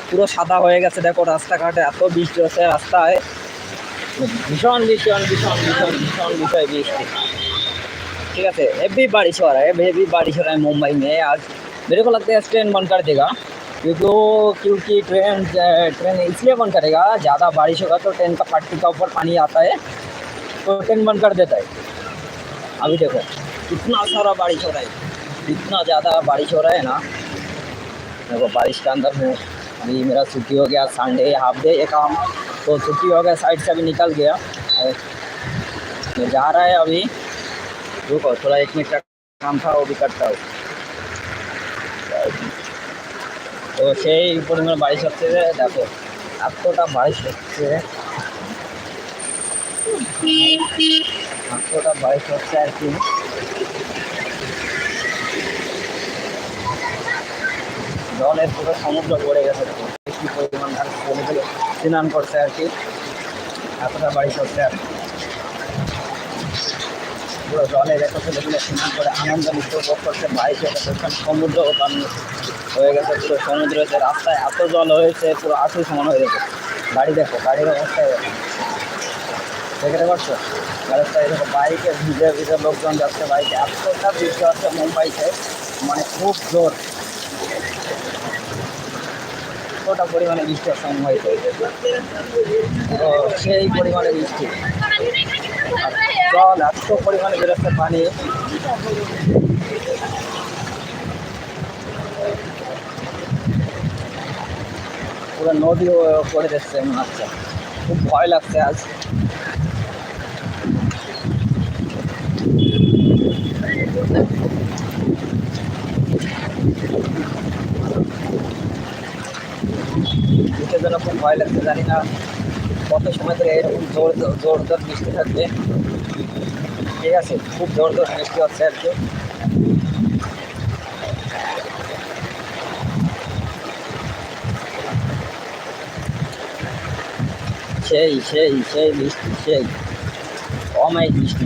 পুরো সাদা হয়ে গেছে। দেখো রাস্তাঘাটে এত বৃষ্টি হচ্ছে, রাস্তায় भीषण भीषण भीषण भीषण भीषण विषय बृष्टि। ठीक है, हेवी बारिश हो रहा है, हेवी बारिश हो रहा है मुंबई में आज। मेरे को लगता है ट्रेन बंद कर देगा, क्योंकि ट्रेन इसलिए बंद करेगा, ज़्यादा बारिश होगा तो ट्रेन का पटरी का ऊपर पानी आता है तो ट्रेन बंद कर देता है। अभी देखो कितना सारा बारिश हो रहा है, इतना ज़्यादा बारिश हो रहा है ना। देखो बारिश के अंदर हूँ अभी, मेरा छुट्टी हो गया, संडे हाफ डे ये काम तो छुट्टी हो गया, साइड से अभी निकल गया। मैं जा रहा है अभी, रुको थोड़ा 1 मिनट का काम था वो भी करता हूँ। তো সেই পরিমাণে বারিশ হচ্ছে যে দেখো এতটা বারিশ হচ্ছে, এতটা বারিশ হচ্ছে আর কি। জলের পুরো সমুদ্র ভরে গেছে, দেখো বেশি পরিমাণ আর সমুদ্রে স্নান করছে আর কি, এতটা বারিশ হচ্ছে আর পুরো জলে দেখো ছেলেগুলো স্নান করে আনন্দ উপভোগ করছে। বারিশে দেখছেন সমুদ্র পানি হয়ে গেছে, পুরো সমুদ্রেতে রাস্তায় এত জল হয়েছে পুরো আঁচু সমান হয়ে গেছে। গাড়ি দেখো, গাড়ির অবস্থায় দেখতে পাচ্ছো, রাস্তায় দেখো বাইকে ভিজে ভিজে লোকজন যাচ্ছে, বাইকে এতটা বৃষ্টি হচ্ছে মুম্বাইতে, মানে খুব জোর, এতটা পরিমাণে বৃষ্টি হচ্ছে মুম্বাইতে, তো সেই পরিমাণে বৃষ্টি জল এত পরিমাণে বেরোচ্ছে পানি। পুরো নদী করে দিচ্ছে মনে হচ্ছে, খুব ভয় লাগছে আজ। বৃষ্টির জন্য খুব ভয় লাগছে, জানি না কত সময় ধরে এরকম জোর জোর বৃষ্টি থাকবে। ঠিক আছে, খুব জোর বৃষ্টি হচ্ছে আর কি। সেই সেই সেই বৃষ্টি, সেই অমায়িক বৃষ্টি।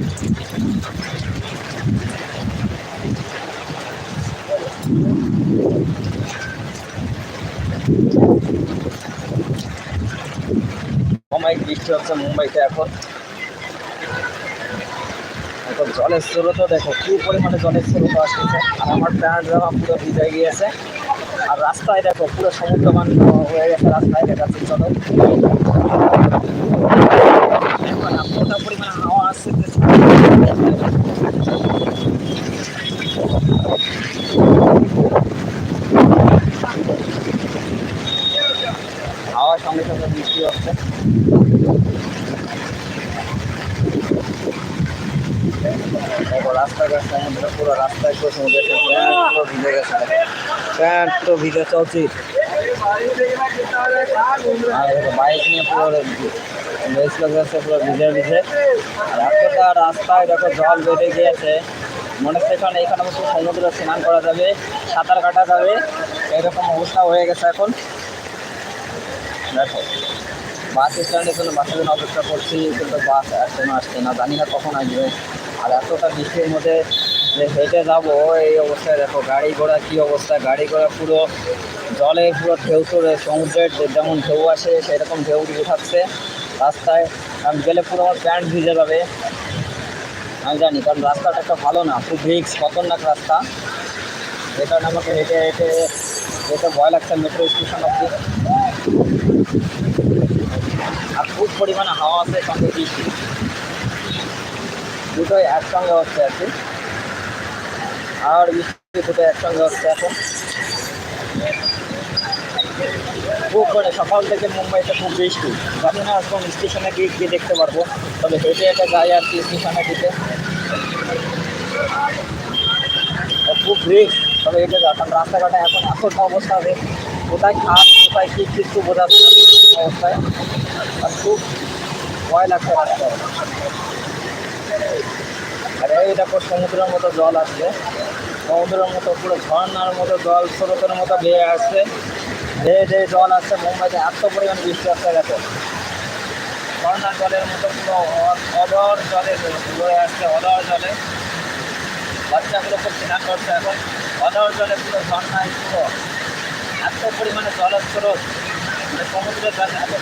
অমায়িক বৃষ্টি হচ্ছে মুম্বাইতে এখন। এখন জলের স্রোতও দেখো কি পরিমাণে জলের স্রোত আসতেছে, আর আমার প্যান্ট জামা পুরো ভিজে গিয়েছে। আর রাস্তায় দেখো পুরো সমুদ্রমান হয়ে গেছে, রাস্তায় দেখাচ্ছে চলো এতটা পরিমাণে হাওয়া আসছে, হাওয়ার সঙ্গে সঙ্গে বৃষ্টি হচ্ছে। দেখো রাস্তাঘাট সমুদ্র, পুরো রাস্তায় পুরো সমুদ্র, পুরো ভিজে গেছে, প্যান্ট পুরো ভিজে চলছি। আর বাইক নিয়ে পুরো গেছে পুরো ভিজে ভিজে, আর এতটা রাস্তায় দেখো জল বেড়ে গিয়েছে, মনে হচ্ছে এখানে মতো সমুদ্র স্নান করা যাবে, সাঁতার কাটা যাবে, এরকম অবস্থা হয়ে গেছে এখন। দেখো বাস স্ট্যান্ডের জন্য বাসের জন্য অপেক্ষা করছি, কিন্তু বাস এখনো আসছে না, জানি না কখন আসবে। আর এতটা বৃষ্টির মধ্যে যে হেঁটে যাবো এই অবস্থায় দেখো গাড়ি ঘোড়া কী অবস্থা, গাড়ি ঘোড়া পুরো জলে পুরো ঢেউ চড়ে, সমুদ্রের যেমন ঢেউ আসে সেরকম ঢেউ উঠাচ্ছে রাস্তায়। আমি গেলে পুরো আমার প্যান্ট ভিজে যাবে আমি জানি, কারণ রাস্তাটা একটা ভালো না, খুব রিস্ক, খতরনাক রাস্তা। যে কারণে আমাকে হেঁটে হেঁটে যেতে ভয় লাগছে মেট্রো স্টেশন অব্দি। আর খুব পরিমাণে হাওয়া আছে, সঙ্গে বৃষ্টি, দুটোই একসঙ্গে হচ্ছে আর কি। আর বৃষ্টি দুটো একসঙ্গে হচ্ছে এখন। খুব মানে সকাল থেকে মুম্বাইতে খুব বৃষ্টি, জানি না এখন স্টেশনে গিয়ে দেখতে পারবো, তবে হেঁটে হেঁটে যাই আর কি স্টেশনের দিকে। খুব রিস্ক, তবে হেঁটে যাও, কারণ রাস্তাঘাটে এখন এতটা অবস্থা হবে, কোথায় খাট কোথায় কী কিছু বোঝা অবস্থায়, আর খুব ভয় লাগছে রাস্তায়। আর এই দেখো সমুদ্রের মতো জল আসছে, সমুদ্রের মতো পুরো ঝর্নার মতো জল স্রোতের মতো বেয়ে আসছে, যে জল আসছে মুম্বাইতে, এত পরিমাণ বৃষ্টি আসছে। দেখো ঝর্নার জলের মতো পুরো অদর জলে বয়ে আসছে, অদর জলে বাচ্চাগুলো খুব স্নান করছে এখন, অদর জলে পুরো ঝর্নায় পুরো এত পরিমাণে জলস্রোত, মানে সমুদ্রের কাছে এত